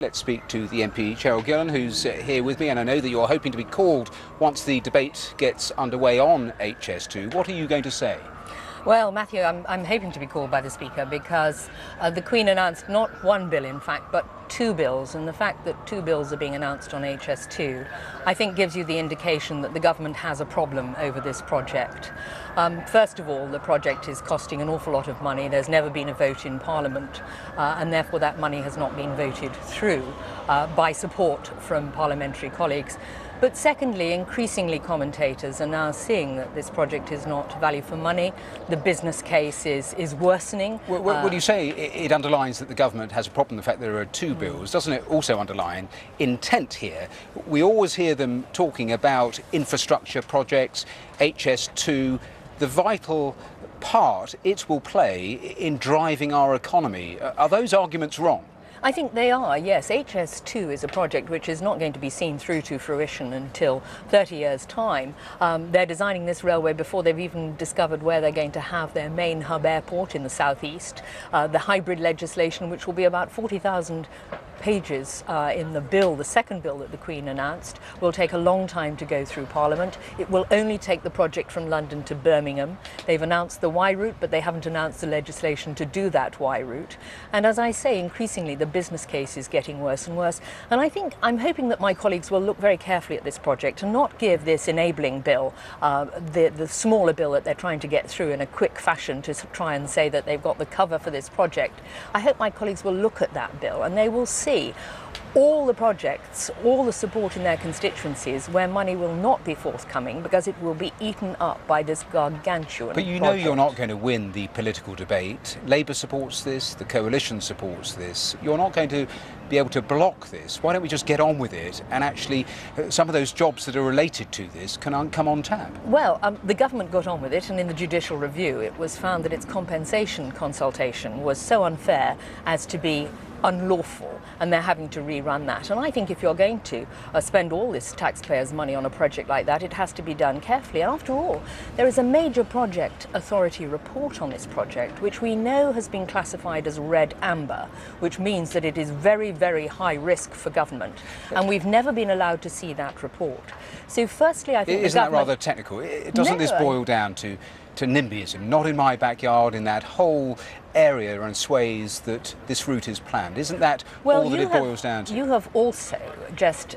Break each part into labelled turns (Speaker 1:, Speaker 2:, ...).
Speaker 1: Let's speak to the MP, Cheryl Gillan, who's here with me, and I know that you're hoping to be called once the debate gets underway on HS2. What are you going to say?
Speaker 2: Well, Matthew, I'm hoping to be called by the Speaker because the Queen announced not one bill, in fact, but two bills, and the fact that two bills are being announced on HS2, I think gives you the indication that the government has a problem over this project. First of all, the project is costing an awful lot of money. There's never been a vote in Parliament, and therefore that money has not been voted through by support from parliamentary colleagues. But secondly, increasingly commentators are now seeing that this project is not value for money. The business case is worsening.
Speaker 1: When you say it underlines that the government has a problem, the fact that there are two bills, doesn't it also underline intent here? We always hear them talking about infrastructure projects, HS2, the vital part it will play in driving our economy. Are those arguments wrong?
Speaker 2: I think they are, yes. HS2 is a project which is not going to be seen through to fruition until 30 years' time. They're designing this railway before they've even discovered where they're going to have their main hub airport in the southeast. The hybrid legislation, which will be about 40,000 pages in the bill, the second bill that the Queen announced, will take a long time to go through Parliament. It will only take the project from London to Birmingham. They've announced the Y route, but they haven't announced the legislation to do that Y route. And as I say, increasingly the business case is getting worse and worse. And I'm hoping that my colleagues will look very carefully at this project and not give this enabling bill, the smaller bill that they're trying to get through in a quick fashion to try and say that they've got the cover for this project. I hope my colleagues will look at that bill and they will see all the projects, all the support in their constituencies where money will not be forthcoming because it will be eaten up by this gargantuan
Speaker 1: But you know you're not going to win the political debate. Labour supports this, the coalition supports this. You're not going to be able to block this. Why don't we just get on with it and actually some of those jobs that are related to this can come on tap?
Speaker 2: Well, the government got on with it, and in the judicial review it was found that its compensation consultation was so unfair as to be unlawful, and they're having to rerun that. And I think if you're going to spend all this taxpayers' money on a project like that, it has to be done carefully. And after all, there is a major project authority report on this project, which we know has been classified as red amber, which means that it is very, very high risk for government. And we've never been allowed to see that report. So firstly, I think
Speaker 1: Isn't that rather technical? Doesn't this boil down to NIMBYism? Not in my backyard, in that whole area and sways that this route is planned. Isn't that all that it boils down to?
Speaker 2: You have also just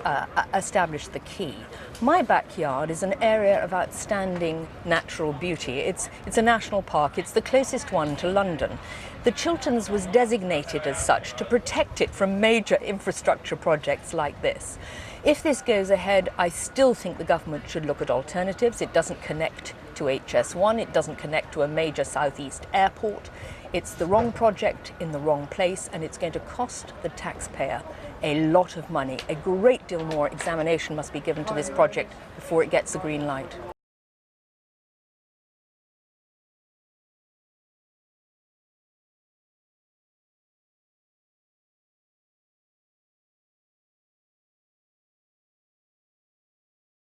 Speaker 2: established the key. My backyard is an area of outstanding natural beauty. It's a national park. It's the closest one to London. The Chilterns was designated as such to protect it from major infrastructure projects like this. If this goes ahead, I still think the government should look at alternatives. It doesn't connect to HS1, it doesn't connect to a major southeast airport. It's the wrong project in the wrong place, and it's going to cost the taxpayer a lot of money. A great deal more examination must be given to this project before it gets the green light.